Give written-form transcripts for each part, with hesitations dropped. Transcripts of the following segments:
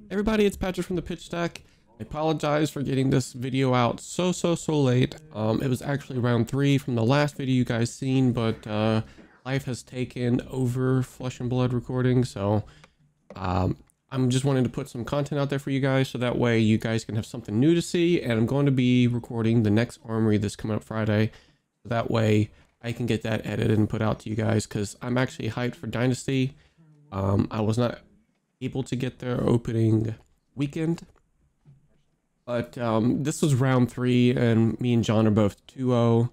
Everybody, it's Patrick from the Pitch Deck. I apologize for getting this video out so late. It was actually round 3 from the last video you guys seen, but life has taken over Flesh and Blood recording, so I'm just wanting to put some content out there for you guys so that way you guys can have something new to see. And I'm going to be recording the next Armory this coming up Friday, so that way I can get that edited and put out to you guys, because I'm actually hyped for Dynasty. I was not able to get their opening weekend, but this was round 3 and me and John are both 2-0.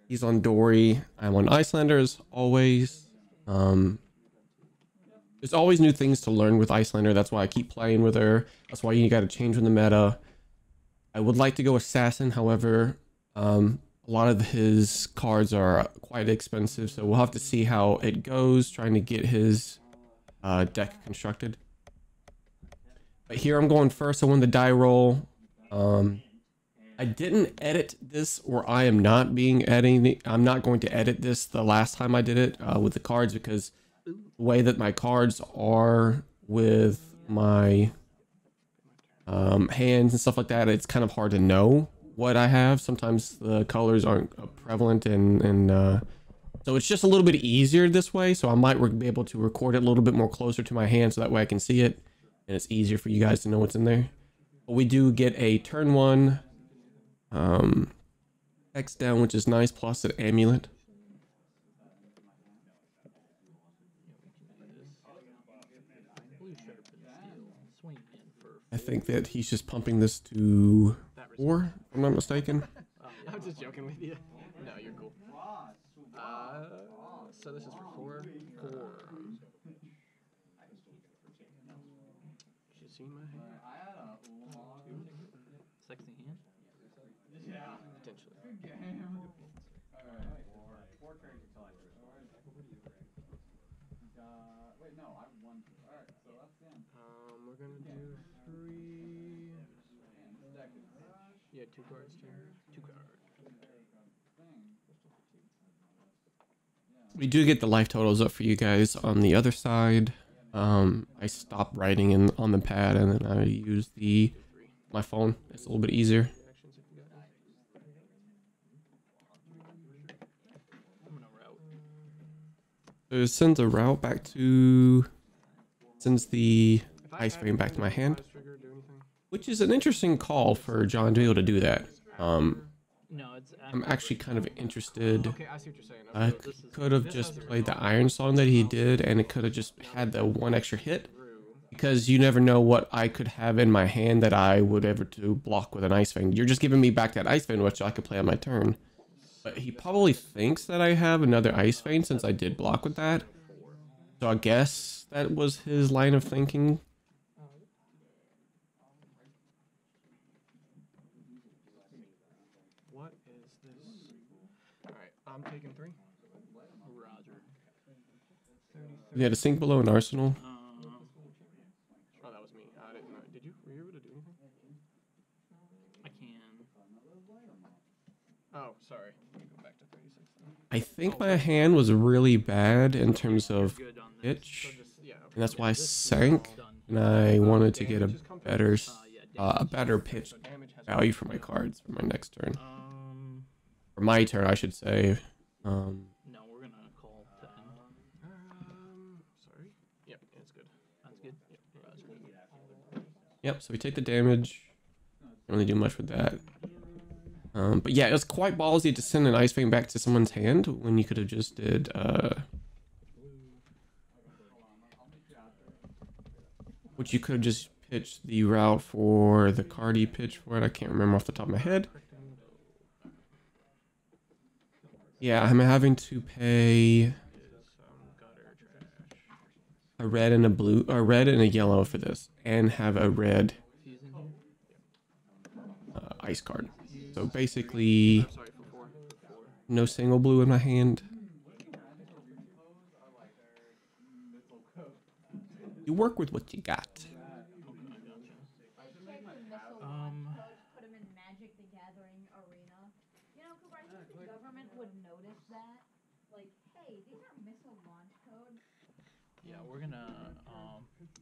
He's on Dori, I'm on Iyslander as always. There's always new things to learn with Iyslander, that's why I keep playing with her. That's why you gotta change with the meta. I would like to go Assassin, however a lot of his cards are quite expensive, so we'll have to see how it goes trying to get his deck constructed. But here I'm going first. I won the die roll. I didn't edit this, or I am not being editing. I'm not going to edit this the last time I did it with the cards, because the way that my cards are with my hands and stuff like that, it's kind of hard to know what I have. Sometimes the colors aren't prevalent, and so it's just a little bit easier this way. So I might be able to record it a little bit more closer to my hand, so that way I can see it and it's easier for you guys to know what's in there. But we do get a turn 1 X down, which is nice, plus an amulet. I think that he's just pumping this to 4, if I'm not mistaken. I'm just joking with you. No, you're cool. So this is for 4. You see my hand? 2. Sexy hand? Yeah. Potentially. Wait, no, I won. Alright, so that's the end. We're gonna do 3. Yeah, 2 cards here. 2 cards. We do get the life totals up for you guys on the other side. I stopped writing on the pad, and then I use my phone. It's a little bit easier. So it sends a route back to, sends the ice frame back to my hand, which is an interesting call for John to be able to do that. I'm actually kind of interested. Okay, I see what you're saying. I could have just played the Iron Song that he did, and it could have just had the 1 extra hit, because you never know what I could have in my hand that I would ever to block with an Ice Vein. You're just giving me back that Ice Vein, which I could play on my turn. But he probably thinks that I have another Ice Vein since I did block with that. So I guess that was his line of thinking. What is this? Alright, I'm taking 3. Roger. We had a sink below an arsenal. Oh, that was me. I didn't know. Did you? Were you able to do anything? I can. Oh, sorry. Let me go back to 36 then. I think my hand was really bad in terms of pitch, and that's why I sank, and I wanted to get a better pitch value for my cards for my next turn. For my turn, I should say. No, we're gonna call to end. Sorry. Yep, it's good. That's good. Yep, Yep, so we take the damage. Don't really do much with that. But yeah, it was quite ballsy to send an Ice Vein back to someone's hand when you could have just did which you could have just pitched the route for the card he pitched for it. I can't remember off the top of my head. Yeah, I'm having to pay a red and a blue, a red and a yellow for this, and have a red ice card. So basically, no single blue in my hand. You work with what you got. Yeah, we're gonna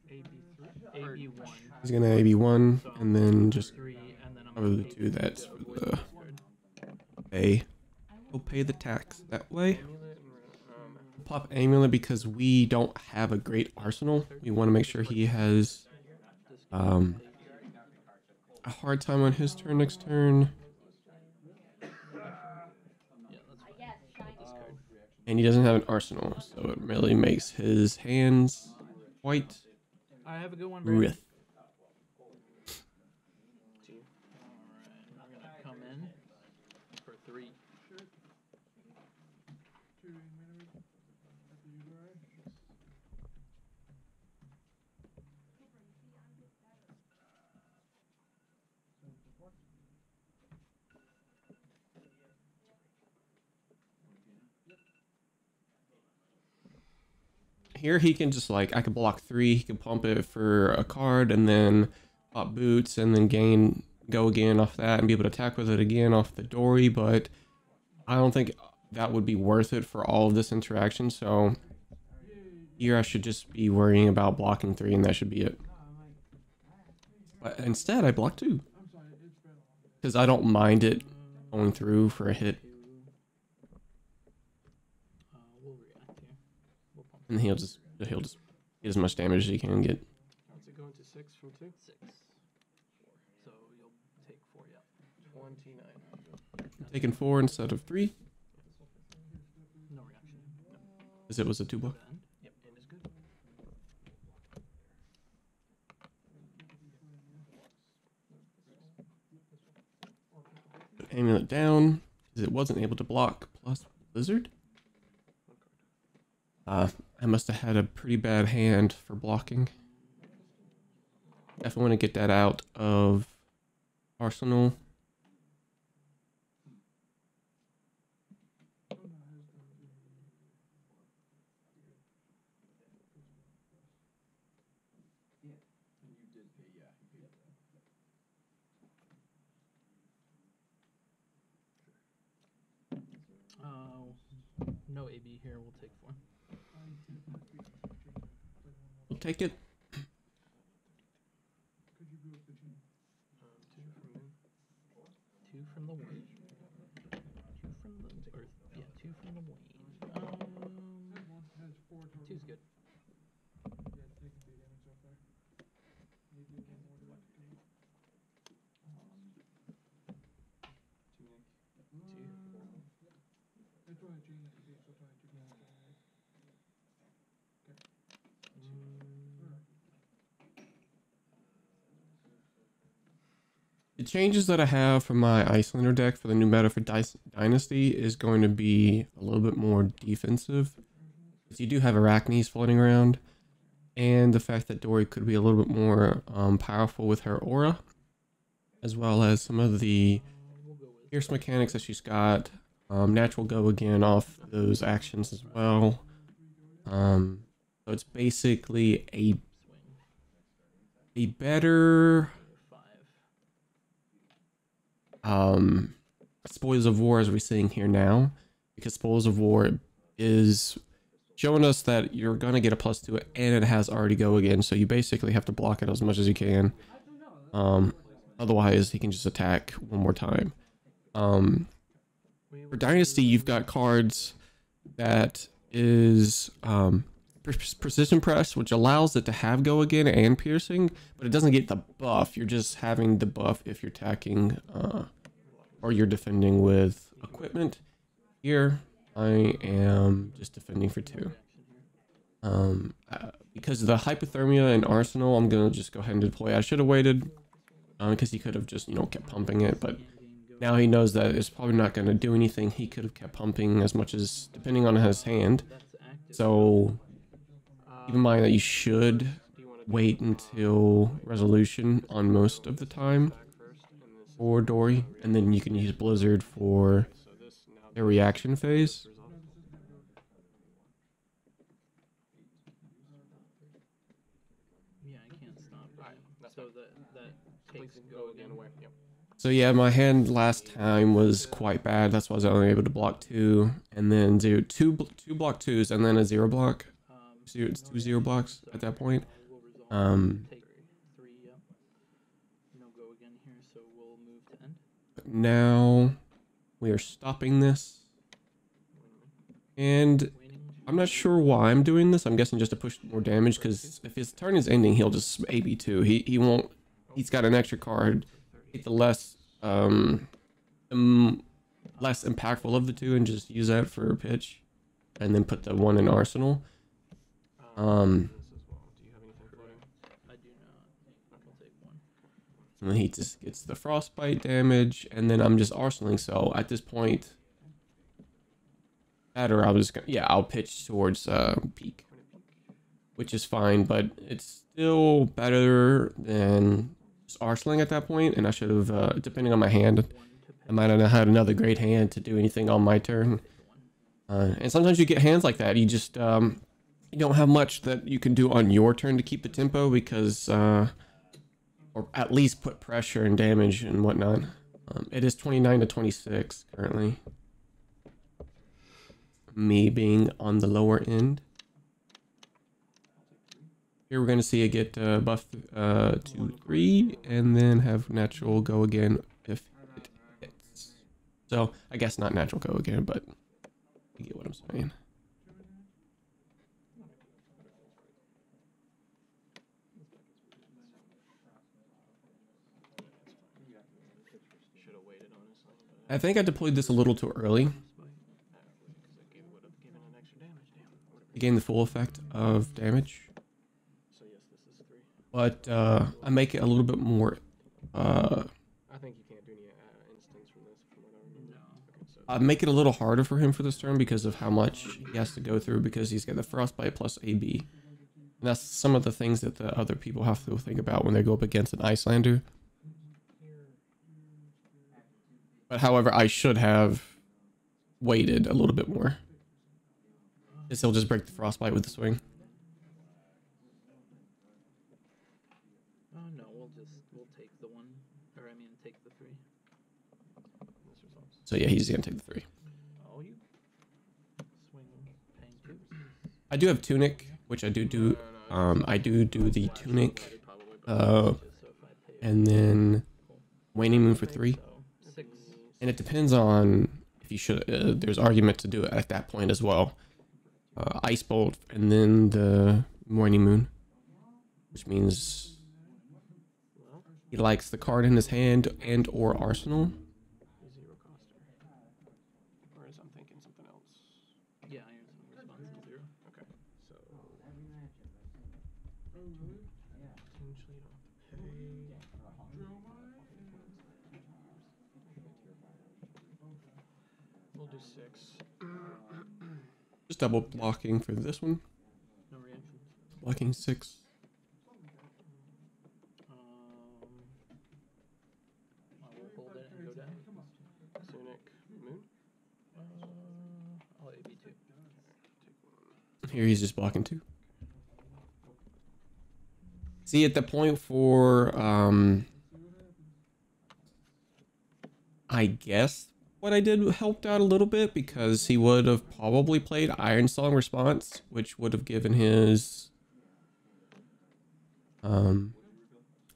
AB3. AB1. He's gonna AB1 and then just 3, and then I'm probably gonna do that for avoid the discard. pay. We'll pay the tax that way. Amulet, Pop Amulet because we don't have a great arsenal. We want to make sure he has a hard time on his turn next turn. Yeah, that's fine. Discard. And he doesn't have an arsenal, so it really makes his hands quite I have a good one, Brandon. riff. Alright, I'm gonna come in for 3. Here he can just like, I could block 3, he can pump it for a card and then pop boots and then go again off that and be able to attack with it again off the Dori, but I don't think that would be worth it for all of this interaction, so here I should just be worrying about blocking 3 and that should be it. But instead I block 2. Because I don't mind it going through for a hit. We'll react here. We'll pump And he'll just get as much damage as he can get. what's it going to 6 from 2? 6. So you'll take 4, yeah. 29. Taking 4 instead of 3, No reaction. No. as it was a 2 block. End. Yep, end is good. Put Amulet down, because it wasn't able to block plus Blizzard. I must have had a pretty bad hand for blocking. Definitely want to get that out of Arsenal. No AB here. We'll take 4. We'll take it. 2 from the 2 from the wing. 2 from the or yeah, 2 from the wing. 2's good. The changes that I have for my Iyslander deck for the new meta for Dynasty is going to be a little bit more defensive. Because you do have Arachnes floating around. And the fact that Dori could be a little bit more powerful with her aura. As well as some of the We'll go with fierce mechanics that she's got. Natural go again off those actions as well. So it's basically swing. a better 5. Spoils of War as we're seeing here now, because Spoils of War is showing us that you're gonna get a +2 and it has already go again, so you basically have to block it as much as you can. Otherwise he can just attack one more time. For Dynasty you've got cards that is Precision Press, which allows it to have go again and piercing, but it doesn't get the buff. You're just having the buff if you're attacking or you're defending with equipment. Here I am just defending for 2. Because of the hypothermia and arsenal, I'm gonna just go ahead and deploy. I should have waited because he could have just, you know, kept pumping it, but now he knows that it's probably not going to do anything. He could have kept pumping as much as, depending on his hand. That's active. So keep in mind that you should Do you want to wait until resolution on most of the time back first? And this for Dori, and then you can use Blizzard for so this now the reaction phase. Yeah, I can't stop. Alright, that's So fine. that Please takes go again away. Yep. So yeah, my hand last time was quite bad. That's why I was only able to block 2, and then two block 2s, and then a 0 block. Um, Two 0 blocks at that point. we'll resolve. Um, Take But now we are stopping this. And I'm not sure why I'm doing this. I'm guessing just to push more damage, because if his turn is ending, he'll just AB2. He won't. He's got an extra card. Get the less less impactful of the two, and just use that for pitch, and then put the one in arsenal. Do you have anything floating? I do not. I'll take one. And then he just gets the frostbite damage, and then I'm just arsenaling. So at this point, that or I was gonna, yeah, I'll pitch towards peak, which is fine, but it's still better than just arsenaling at that point. And I should have, depending on my hand, I might not have had another great hand to do anything on my turn. And sometimes you get hands like that. You just you don't have much that you can do on your turn to keep the tempo, because or at least put pressure and damage and whatnot. It is 29 to 26 currently. Me being on the lower end. Here we're going to see it get buffed to 3, and then have natural go again if it hits. So I guess not natural go again, but you get what I'm saying. Should have waited, honestly. I think I deployed this a little too early. Would have given an extra damage. Damn. To gain the full effect of damage. So yes, this is 3. But I make it a little bit more. I think you can't do any instance from this, from what I remember. Okay, so I make it a little harder for him for this turn because of how much he has to go through, because he's got the frostbite plus AB. And that's some of the things that the other people have to think about when they go up against an Iyslander. But however, I should have waited a little bit more. Because he'll just break the frostbite with the swing. Oh no, we'll take the one, or I mean take the 3. this resolves. So yeah, he's gonna take the 3. Oh, you swing paying 2. I do have tunic, which I do. I do the tunic, So if I pay and then waning moon for 3. so 6. And it depends on if you should. There's argument to do it at that point as well. Ice bolt, and then the morning moon, which means he likes the card in his hand and or arsenal. 0 coster. Or is I'm thinking something else? Yeah, iron response is 0. Okay, so potentially you don't have to pay. We'll do 6. Just double blocking for this one. No reactions. Blocking 6. I will hold it and go down. Tunic moon. I'll AB2. Here he's just blocking 2. See, at the point for I guess what I did helped out a little bit, because he would have probably played Iron Song Response, which would have given his not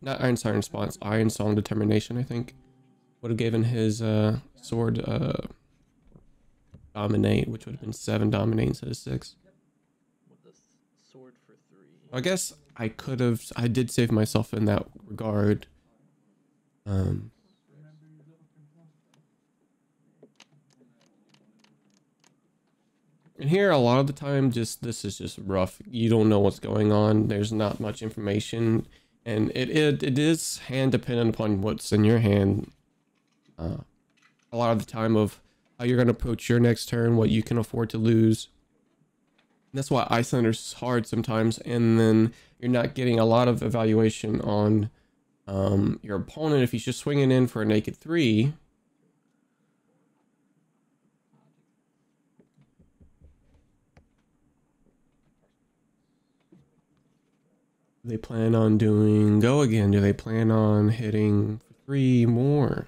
Iron Song Response, Iron Song Determination, I think. Would have given his sword Dominate, which would have been 7 Dominate instead of 6. With the sword for 3. I guess I could have, I did save myself in that regard. And here, a lot of the time, this is just rough. You don't know what's going on. There's not much information, and it is hand dependent upon what's in your hand. A lot of the time of how you're going to approach your next turn, what you can afford to lose. And that's why Iyslander's hard sometimes, and then you're not getting a lot of evaluation on your opponent if he's just swinging in for a naked 3. Do they plan on doing go again? Do they plan on hitting 3 more?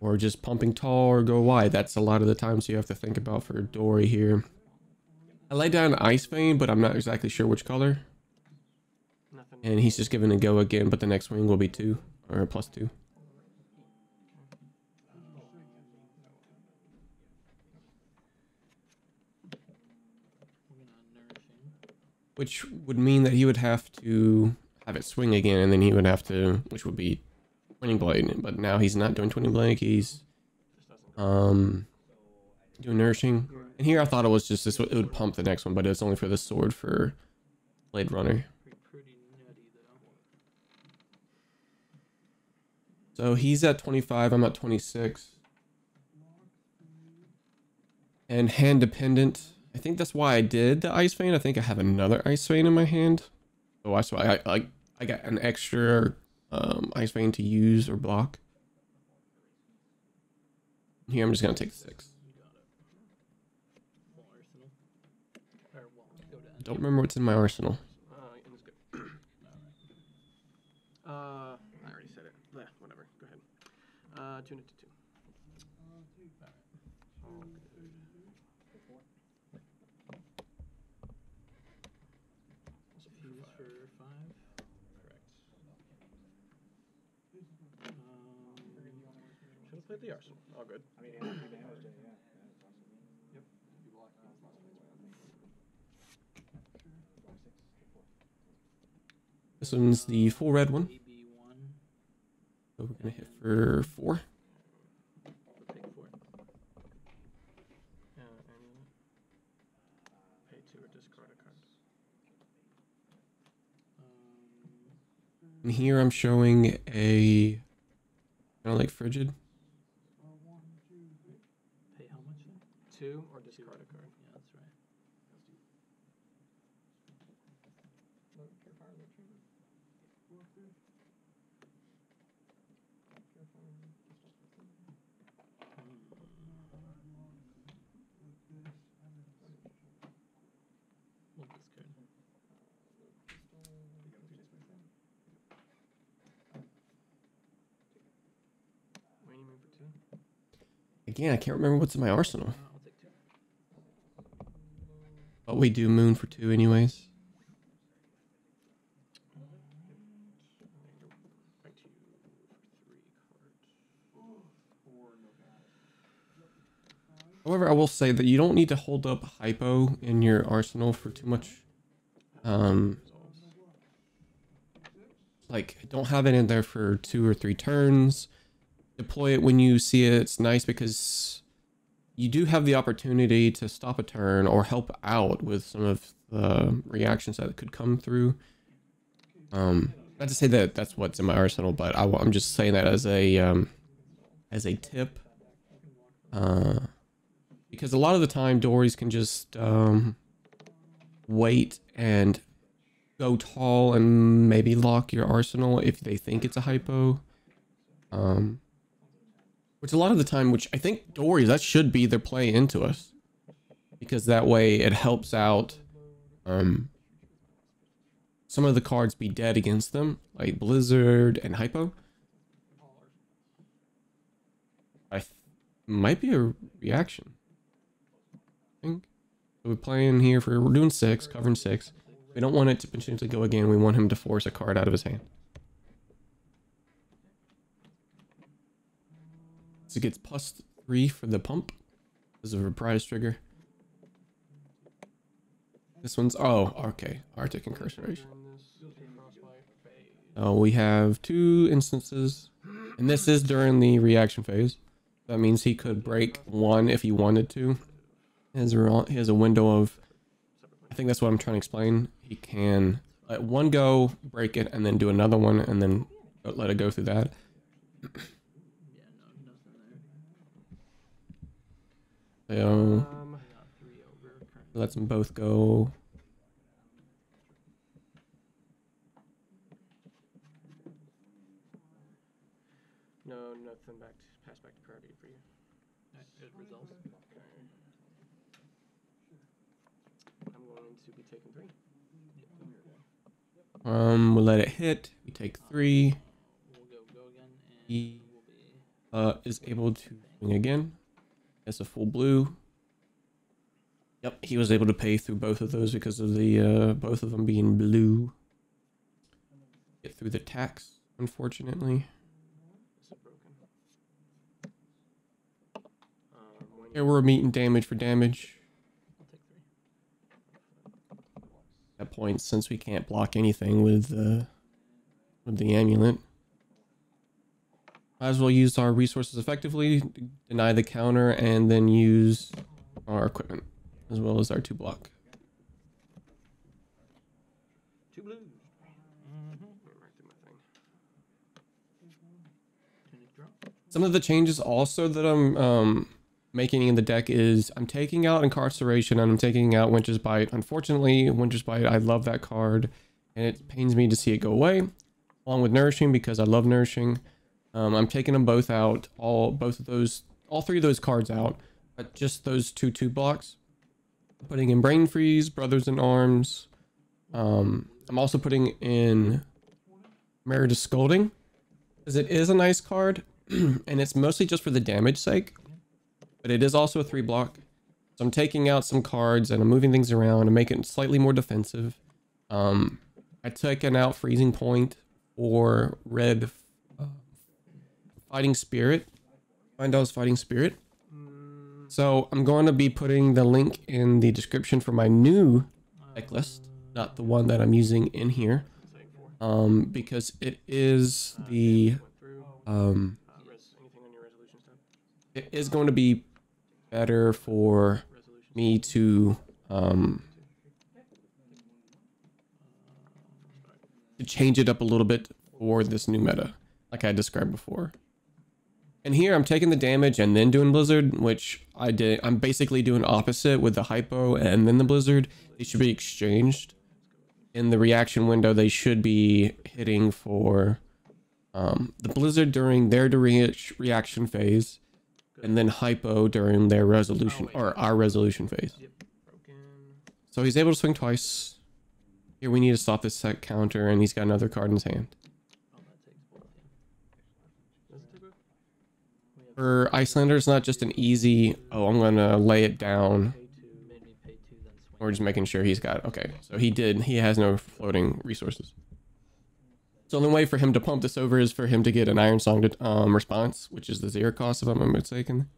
Or just pumping tall or go wide? That's a lot of the times you have to think about for Dori here. I laid down Ice Vein, but I'm not exactly sure which color. Nothing. And he's just giving a go again, but the next wing will be 2 or +2. which would mean that he would have to have it swing again, and then he would have to, which would be Twinning Blade. But now he's not doing Twinning Blade. He's doing Nourishing. And here I thought it was just this. It would pump the next one, but it's only for the sword for Blade Runner. Pretty nutty though. So he's at 25. I'm at 26. And hand dependent. I think that's why I did the Ice Vein. I think I have another Ice Vein in my hand. So that's why I got an extra Ice Vein to use or block. Here I'm just gonna take 6. Don't remember what's in my arsenal. I already said it. Bleh, whatever. Go ahead. Tune it to 2. Fuse for 5. Correct. Should have played the arsenal. All good. This one's the full red one. AB1. So we're gonna hit for 4. Take 4. And pay 2 or discard a card. And here I'm showing a kind of like frigid. Pay how much then? 2 or discard a card. Yeah, that's right. We'll discard. What do you mean for 2? Again, I can't remember what's in my arsenal. I'll take 2. But we do moon for 2 anyways. Back to you for 3 cards. However, I will say that you don't need to hold up hypo in your arsenal for too much. Like, don't have it in there for 2 or 3 turns. Deploy it when you see it. It's nice because you do have the opportunity to stop a turn or help out with some of the reactions that could come through. Not to say that that's what's in my arsenal, but I'm just saying that as a tip. Because a lot of the time, Dories can just wait and go tall and maybe lock your arsenal if they think it's a hypo. Which a lot of the time, which I think Dories, that should be their play into us. Because that way it helps out some of the cards be dead against them, like Blizzard and Hypo. Might be a reaction. I think. So we're playing here we're doing 6, covering 6. We don't want it to potentially go again. We want him to force a card out of his hand. So it gets +3 for the pump. This is a reprise trigger. This one's, oh, okay. Arctic Incarceration. Oh, we have 2 instances. And this is during the reaction phase. That means he could break 1 if he wanted to. He has a window of, I think that's what I'm trying to explain. He can let 1 go, break it, and then do another one, and then let it go through that. Yeah, no, nothing there. So, I got 3 over. Currently. lets them both go. No, nothing pass back to priority for you. It resolves. I'm going to be taking 3. We'll let it hit. We take 3. We'll go again, and He we'll be. is able to swing again. That's a full blue. Yep, he was able to pay through both of those because of the both of them being blue. Get through the tax, unfortunately. This is broken. Here we're meeting damage for damage. I'll take 3. That points since we can't block anything with the amulet. Might as well use our resources effectively, deny the counter, and then use our equipment as well as our 2 block. 2 blues. Right through my thing. Some of the changes also that I'm making in the deck is I'm taking out Incarceration and I'm taking out Winter's Bite. Unfortunately, Winter's Bite, I love that card and it pains me to see it go away, along with Nourishing because I love Nourishing. I'm taking them both out, all 3 of those cards out, but just those 2 blocks. Putting in Brain Freeze, Brothers in Arms. I'm also putting in Meritus Scolding, because it is a nice card, and it's mostly just for the damage sake, but it is also a 3 block. So I'm taking out some cards and I'm moving things around and making it slightly more defensive. I taken out Freezing Point for red Fighting Spirit. Findel's Fighting Spirit. So I'm going to be putting the link in the description for my new deck list, not the one that I'm using in here, because it is the it is going to be better for me to change it up a little bit for this new meta, like I described before. And here I'm taking the damage and then doing Blizzard, which I did. I'm basically doing opposite with the Hypo and then the Blizzard. They should be exchanged. In the reaction window, they should be hitting for the Blizzard during their reaction phase, and then Hypo during their resolution, or our resolution phase. So he's able to swing twice. Here we need to stop this set counter, and he's got another card in his hand. For Iyslander, it's not just an easy, oh, I'm gonna lay it down. We're just making sure he's got, okay, so he has no floating resources. So the only way for him to pump this over is for him to get an Iron Song response, which is the 0 cost if I'm not mistaken.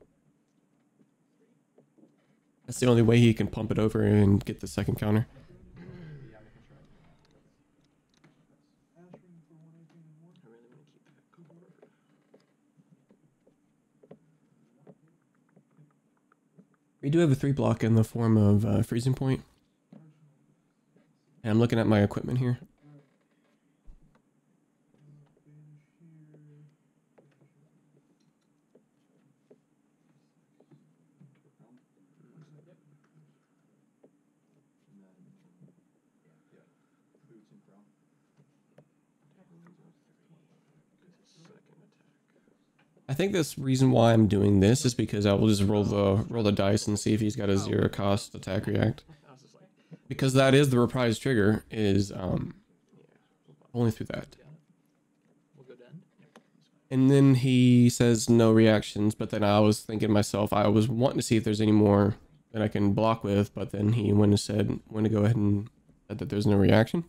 That's the only way he can pump it over and get the second counter. We do have a 3 block in the form of Freezing Point. And I'm looking at my equipment here. I think this reason why I'm doing this is because I will just roll the dice and see if he's got a 0 cost attack react. Because that is the reprise trigger, is only through that. And then he says no reactions, but then I was thinking to myself, I was wanting to see if there's any more that I can block with, but then he went to go ahead and said that there's no reaction.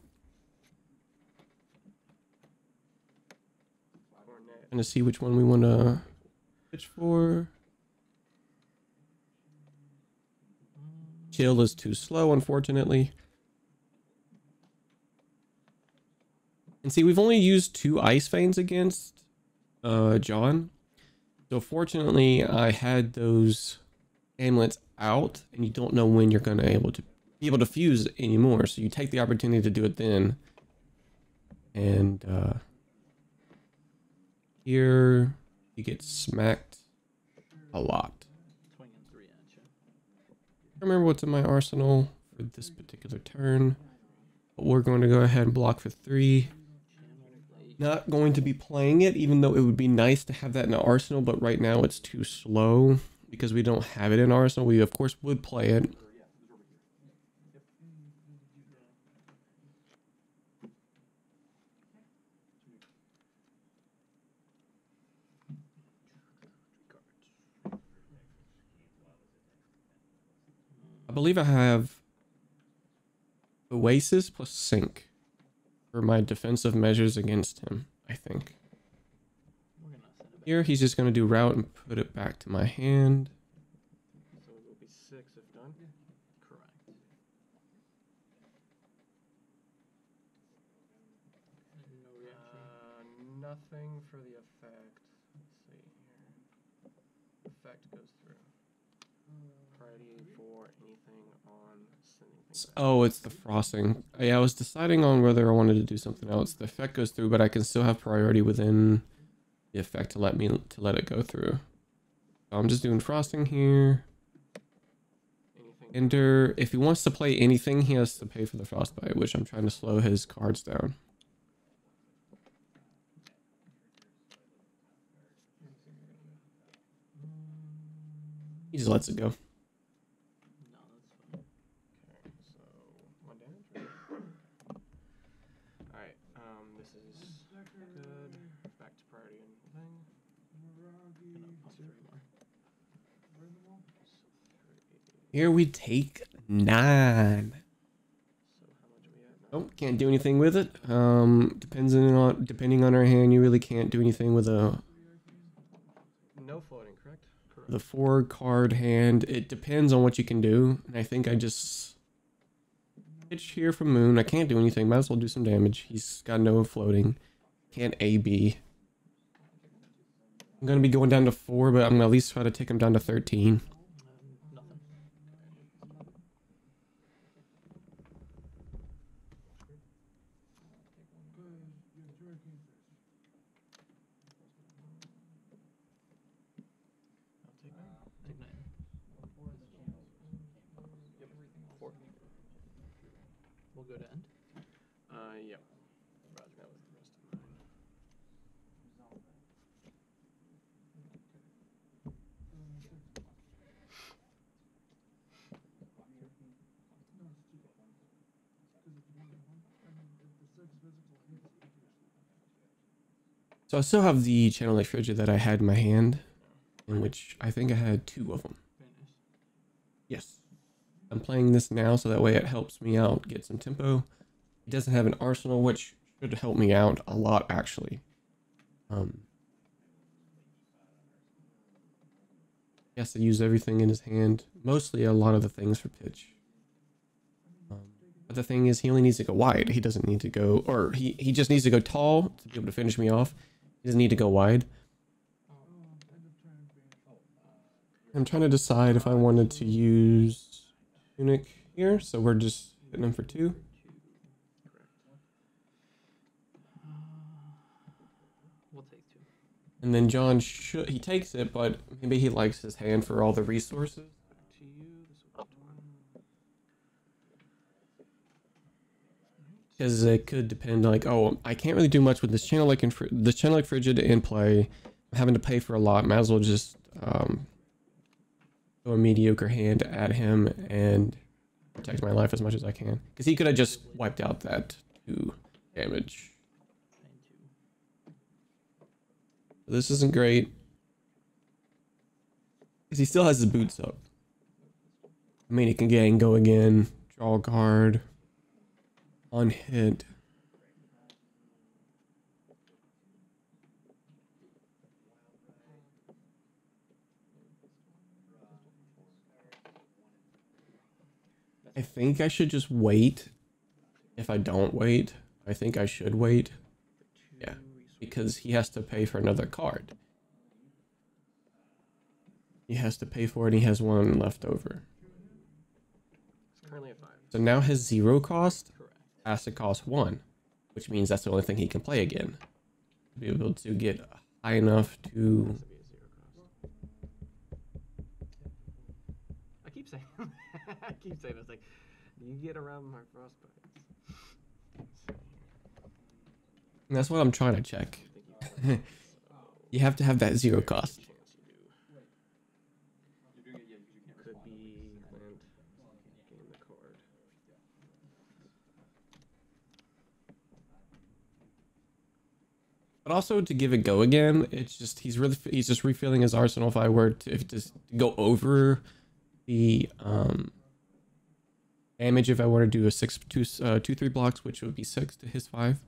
To see which one we want to pitch for. Chill is too slow, unfortunately. And see, we've only used 2 Ice Veins against John. So fortunately, I had those amulets out, and you don't know when you're going to be able to fuse anymore. So you take the opportunity to do it then. And here, you get smacked a lot. I don't remember what's in my arsenal for this particular turn, but we're going to go ahead and block for 3. Not going to be playing it, even though it would be nice to have that in the arsenal, but right now it's too slow because we don't have it in arsenal. We, of course, would play it. I believe I have Oasis plus Sync for my defensive measures against him, I think. Here, he's just going to do route and put it back to my hand. So it will be 6 if done? Correct. nothing for the effect. Let's see here. Effect goes through. Priority for anything on sending things back. Oh, it's the frosting. Yeah, I was deciding on whether I wanted to do something else. The effect goes through, but I can still have priority within the effect to let it go through. So I'm just doing frosting here. Anything. Ender, if he wants to play anything, he has to pay for the frostbite, which I'm trying to slow his cards down. He just lets it go. No, that's fine. Okay, so 1 damage. Right? Alright, this is good. Back to priority and thing. Plus 3 more. So 3. Here we take 9. So how much are we at now? Nope, can't do anything with it. Depending on our hand, you really can't do anything with No floating, correct? the 4 card hand. It depends on what you can do, and I think I just pitch here from Moon. I can't do anything. Might as well do some damage. He's got no floating. Can't AB. I'm gonna be going down to 4, but I'm gonna at least try to take him down to 13. Nothing. I'll take 9. Take 9. Yep. 4. We'll go to end. Yep. Roger that with the rest of mine. So I still have the Channel Lake Frigid that I had in my hand, in which I think I had 2 of them. Very nice. Yes. I'm playing this now so that way it helps me out, get some tempo. It doesn't have an arsenal, which should help me out a lot, actually. He has to use everything in his hand, mostly a lot of the things for pitch. But the thing is, he only needs to go wide. He doesn't need to go, or he just needs to go tall to be able to finish me off. He doesn't need to go wide. I'm trying to decide if I wanted to use Tunic here, so we're just hitting him for 2. We'll take 2. And then John he takes it, but maybe he likes his hand for all the resources. Back to you. This will be 1. Because it could depend, like, oh, I can't really do much with this Channel Lake Frigid in play. I'm having to pay for a lot. Might as well just throw a mediocre hand at him and protect my life as much as I can. Because he could have just wiped out that 2 damage. 9-2. This isn't great. Because he still has his boots up. I mean, he can go again, draw a card, unhit. I think I should just wait. If I don't wait, I think I should wait. Yeah, because he has to pay for another card. He has to pay for it, and he has 1 left over. It's currently at 5. So now his 0 cost Correct. has to cost 1, which means that's the only thing he can play again. To be able to get high enough to... Has to be a 0 cost. I keep saying I keep saying it's like you get around my frostbites. And that's what I'm trying to check. I think you You have to have that 0 cost. chance you do. Could be land, gain the card. But also to give it go again, it's just he's just refilling his arsenal. If I were to just go over the damage, if I were to do a 2-3 blocks, which would be 6 to his 5,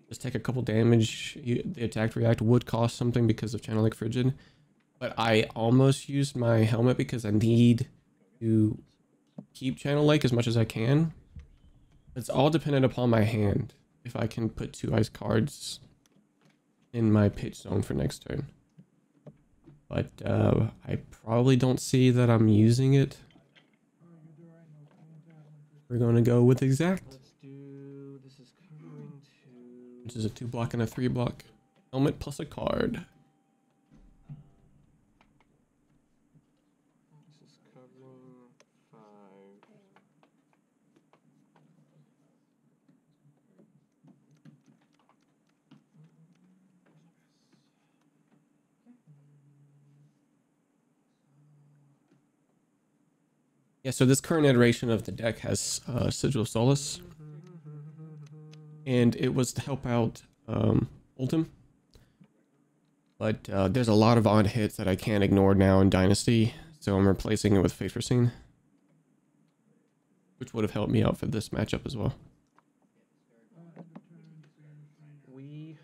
just take a couple damage. The attack react would cost something because of Channel Lake Frigid, but I almost used my helmet because I need to keep Channel Lake as much as I can. It's all dependent upon my hand. If I can put 2 ice cards in my pitch zone for next turn. But I probably don't see that I'm using it. We're going to go with exact. Let's do. This is covering 2. Which is a 2 block and a 3 block. Helmet plus a card. This is covering 5. Yeah, so this current iteration of the deck has Sigil of Solace. And it was to help out Oldhim. But there's a lot of odd hits that I can't ignore now in Dynasty. So I'm replacing it with Fate Foreseen. Which would have helped me out for this matchup as well. We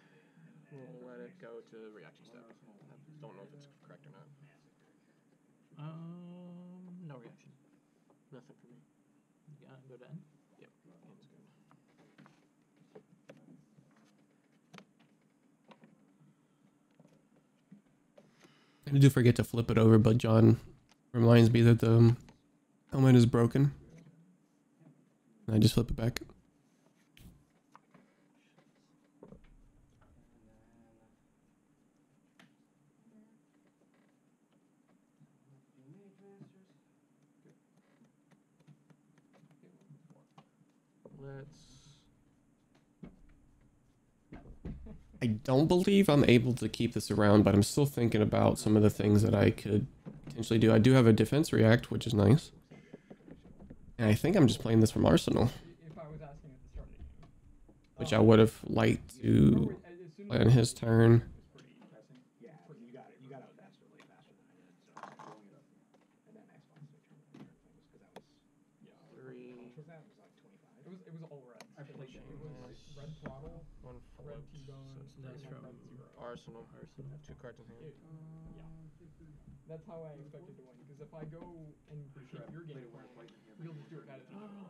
will let it go to reaction step. I don't know if it's correct or not. No reaction. Nothing for me. You gotta go to end. Yep, end's good. I do forget to flip it over, but John reminds me that the helmet is broken. And I just flip it back. I don't believe I'm able to keep this around, but I'm still thinking about some of the things that I could potentially do. I do have a defense react, which is nice. And I think I'm just playing this from Arsenal. Which I would have liked to play on his turn. Arsenal. 2 cards in hand. Yeah. That's how I expected to win. Because if I go and keep your game, you'll just do it better than I will.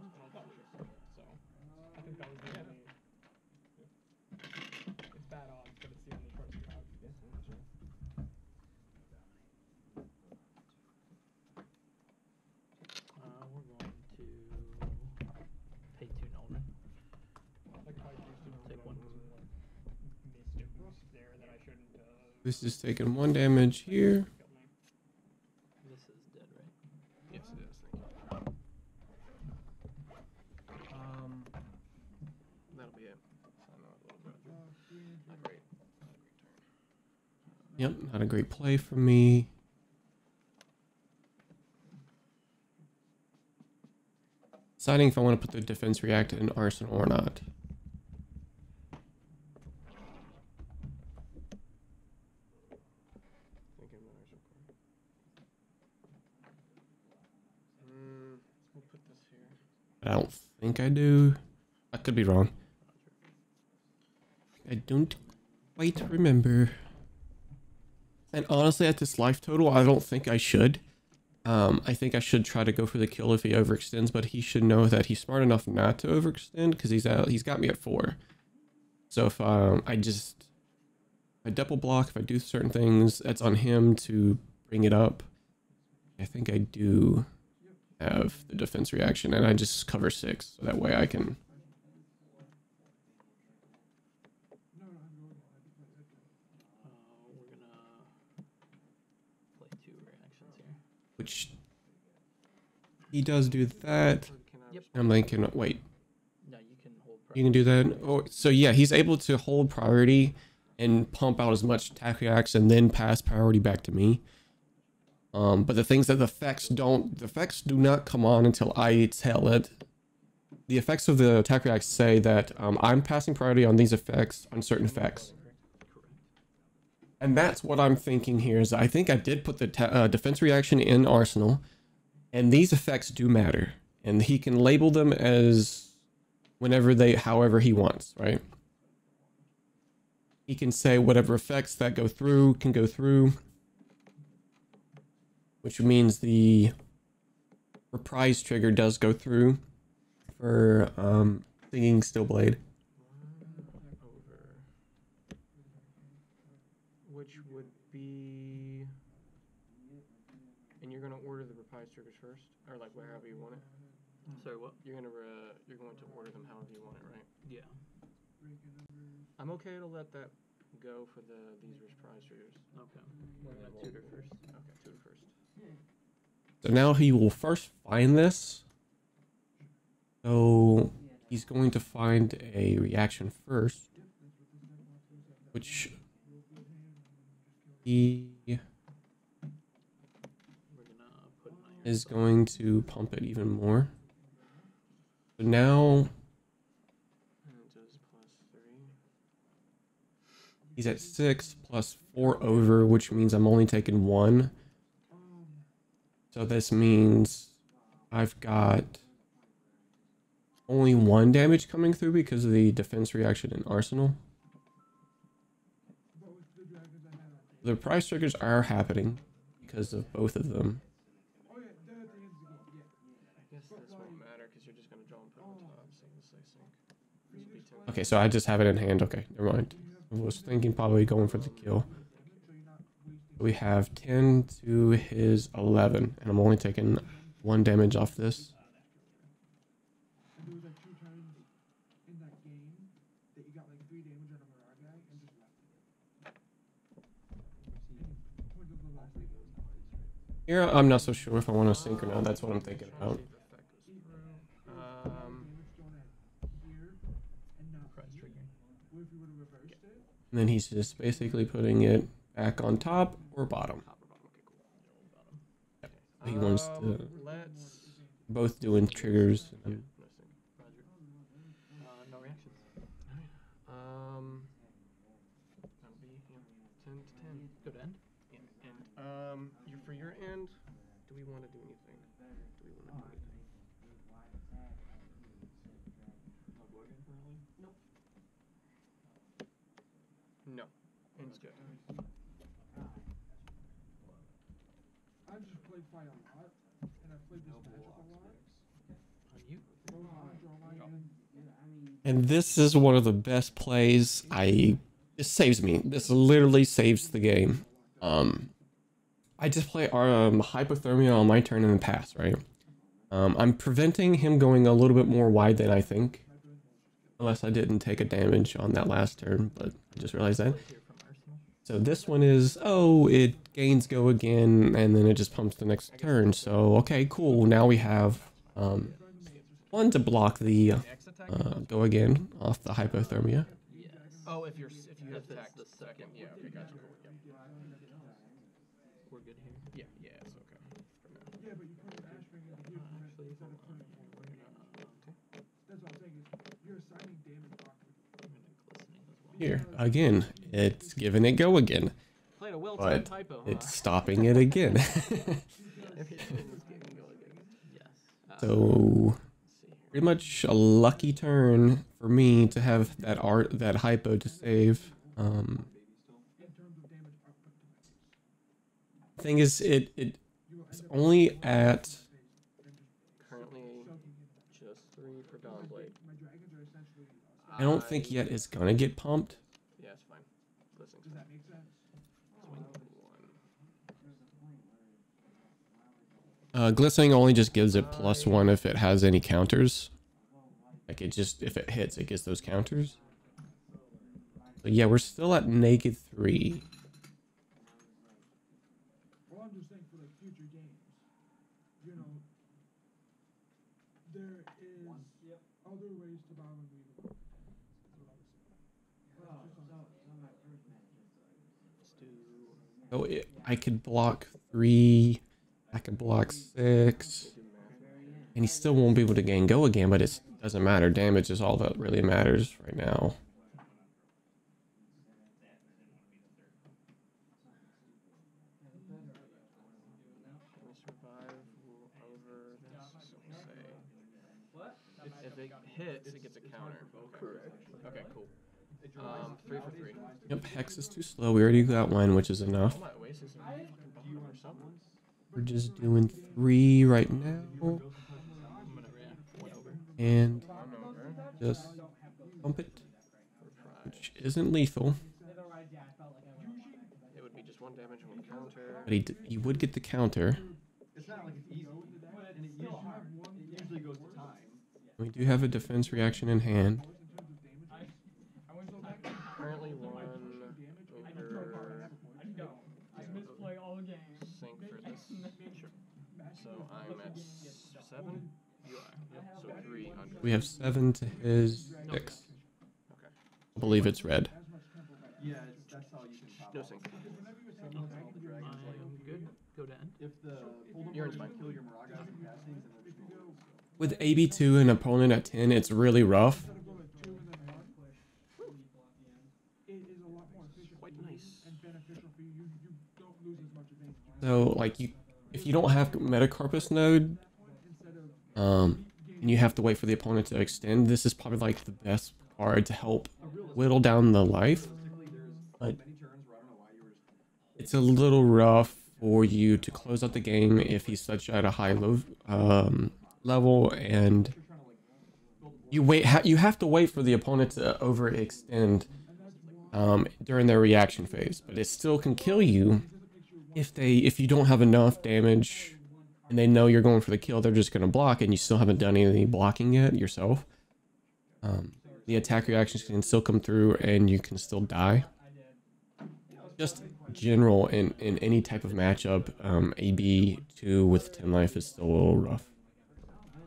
So, I think that was the only... It's bad odds, but it's the only choice you have. We're going to pay 2 Nolan. Like if I used to Take 1. missed a boost there that I shouldn't have. This is taking 1 damage here. This is dead, right? Yes, it is. Thank you. That'll be it. I know a little bit. Not great. Not a great turn. Yep, not a great play for me. Deciding if I want to put the defense react in Arsenal or not. We'll put this here. I don't think I do. I could be wrong. I don't quite remember. And honestly, at this life total, I don't think I should. I think I should try to go for the kill if he overextends, but he should know that he's smart enough not to overextend because he's got me at 4. So if I double block, if I do certain things, that's on him to bring it up. I think I do have the defense reaction, and I just cover 6, so that way I can. We're gonna play 2 reactions here. Which he does do that. Yep. I'm thinking, wait, No, you can hold. you can do that. Oh, so yeah, he's able to hold priority and pump out as much attack reacts and then pass priority back to me. But the things that the effects do not come on until I tell it. The effects of the attack reacts say that I'm passing priority on these effects, on certain effects. And that's what I'm thinking here is I think I did put the defense reaction in Arsenal, and these effects do matter. And he can label them as however he wants, right? He can say whatever effects that go through can go through. Which means the reprise trigger does go through for Singing Stillblade. which would be, and you're gonna order the reprise triggers first, or like wherever you want it. Sorry, what? You're going to order them however you want it, right? Yeah. I'm okay to let that go for these reprise triggers. Okay. We're gonna tutor first. Okay, tutor first. So now he will first find this. So he's going to find a reaction first, which he We're gonna put an iron. is going to pump it even more. So now And it does +3. he's at 6 plus 4 over, which means I'm only taking 1. So this means I've got only 1 damage coming through because of the defense reaction in Arsenal. The price triggers are happening because of both of them. I guess this won't matter because you're just going to draw and put on top. So this I think. This will be 10. Okay, so I just have it in hand. Okay, never mind. I was thinking probably going for the kill. We have 10 to his 11, and I'm only taking 1 damage off this. Here, I'm not so sure if I want to sync or not. That's what I'm thinking about. Price trigger. And then he's just basically putting it back on top or bottom. Top or bottom. Okay, cool. He wants to Let's. both doing triggers. No sync. Roger. No reactions. That'll be 10 to 10. Good end. Yeah, and for your end, do we want to do anything? Do we want to do anything? No. End's good. I just played fight a lot, and I played this matchup a lot. On you. And this is one of the best plays. It saves me. This literally saves the game. I just play hypothermia on my turn and then pass, right? I'm preventing him going a little bit more wide than I think. Unless I didn't take a damage on that last turn, but I just realized that. Here from Arsenal. So this one is, oh, it gains go again, and then it just pumps the next turn. So, okay, cool. Now we have 1 to block the go again off the hypothermia. Yes. Oh, if you have If it's tact the second. second Yeah, one. okay, gotcha. Cool. Yep. We're good here. Yeah, it's okay. For now. Yeah, but you put an ash ring into here. Actually, instead of hold on. putting We're gonna, That's what I'm saying is you're assigning damage block. we're gonna glistening as well. Here, again, it's giving it go again. Played a well-timed But typo, it's stopping it again. Yes. So, pretty much a lucky turn for me to have that hypo to save. In terms of damage output to Thing is, it's only at Currently, just 3 for Dawnblade. my dragons are essentially. I don't think yet it's gonna get pumped. Yeah, it's fine. Listen. Does that make sense? Glistening only just gives it +1 if it has any counters. Like if it hits, it gets those counters. So yeah, we're still at -3. Well, I'm just saying for like future games, you know, there is other ways to bow and weave. That's what I was saying. So I could block 3. I could block 6. And he still won't be able to gain go again, but it doesn't matter. Damage is all that really matters right now. Can we survive over this? So we'll say. If it hits, it gets a counter. Correct. Okay, cool. 3 for 3. Yep, Hex is too slow. We already got 1, which is enough. Oh, my Oasis and bottom or something. We're just doing 3 right now. I'm gonna react 1 over. And I'm over. just pump it, Reprise. which isn't lethal. It damage with counter. But he would get the counter. It's not like it's easy, and it usually goes to time. We do have a defense reaction in hand. Currently one over Play all games. sync for this. Sure. So I'm at 7. You are. Yep. So 3 under. We have 7 to his 6. Okay. I believe it's red. Yeah, that's how you can top. No sync. I'm good. Go to end. If the You're in Voldemort fine. can kill your Maragas and castings, and then just go. With AB2 and opponent at 10, it's really rough. Quite nice. So, like, if you don't have Metacarpus node, and you have to wait for the opponent to extend, this is probably like the best card to help whittle down the life. But it's a little rough for you to close out the game if he's such at a high level, and you have to wait for the opponent to overextend during their reaction phase. But it still can kill you if you don't have enough damage and they know you're going for the kill. They're just going to block, and you still haven't done any blocking yet yourself. The attack reactions can still come through and you can still die. Just general in any type of matchup, AB2 with 10 life is still a little rough.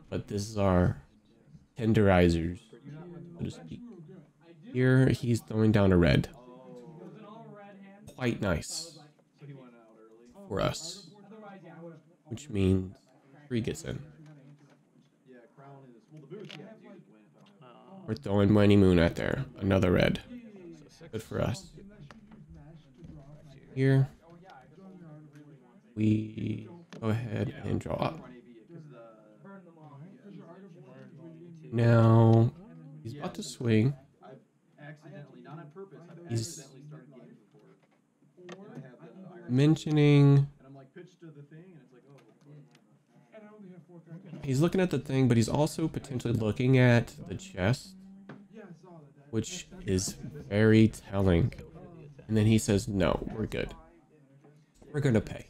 But this is our tenderizers, so to speak. Here he's throwing down a red. Quite nice for us, which means 3 gets in. We're throwing Mighty Moon at there, another red. Good for us. Here we go ahead and draw up. Now he's about to swing. He's mentioning he's looking at the thing, but he's also potentially looking at the chest, which is very telling. And then he says, no, we're good. We're gonna pay.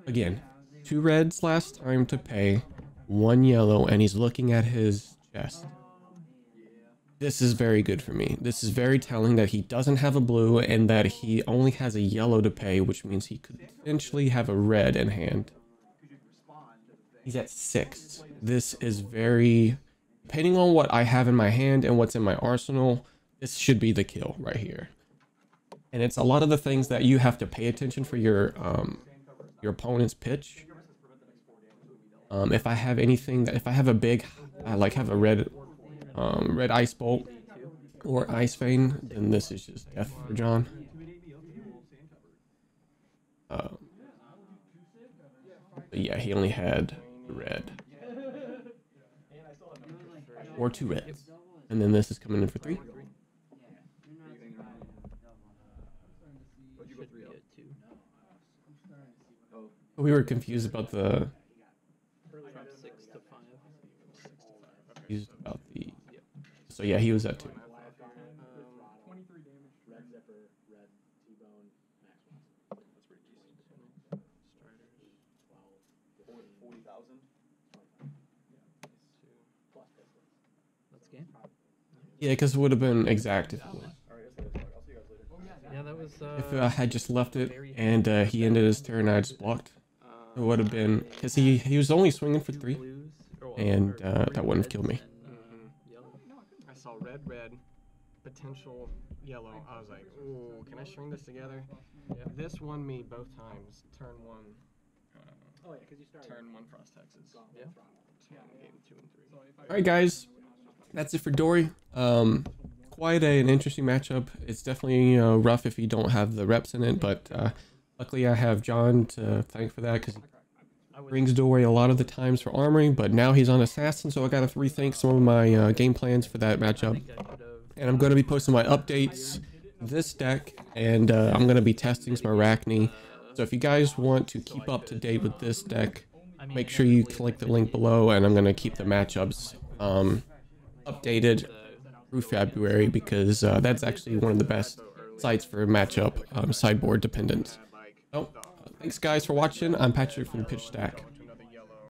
Again, 2 reds last time to pay, 1 yellow, and he's looking at his chest. This is very good for me. This is very telling that he doesn't have a blue and that he only has a yellow to pay, which means he could potentially have a red in hand. He's at 6. This is very, depending on what I have in my hand and what's in my arsenal, this should be the kill right here. And it's a lot of the things that you have to pay attention for your opponent's pitch. If I have anything that, if I have a big, I like have a red ice bolt or ice vein, then this is just death for John. But yeah, he only had red or 2 reds, and then this is coming in for 3. We were confused about the about the. So yeah, he was at 2. 23 damage. Red Zipper, Red T-Bone, Max Max. That's pretty decent. 40,000. Plus pistols. Let's game. Yeah, because it would have been exact if, Alright, I'll see you guys later. Yeah, that was. if I had just left it and he ended his turn and I just blocked. It would have been, because he was only swinging for 3, and that wouldn't have killed me. I saw red, potential yellow. I was like, ooh, can I string this together? Yeah. This won me both times. Turn 1. Turn 1 Frost Texas. Yeah. Game 2 and 3. Alright guys, that's it for Dori. Quite an interesting matchup. It's definitely rough if you don't have the reps in it, but luckily I have John to thank for that, because he brings Dori a lot of the times for Armory, but now he's on Assassin, so I gotta rethink some of my game plans for that matchup. And I'm gonna be posting my updates this deck, and I'm gonna be testing some Arachne. So if you guys want to keep up to date with this deck, make sure you click the link below, and I'm gonna keep the matchups updated through February, because that's actually one of the best sites for matchup sideboard dependence. So, thanks guys for watching. I'm Patrick from the Pitch Stack.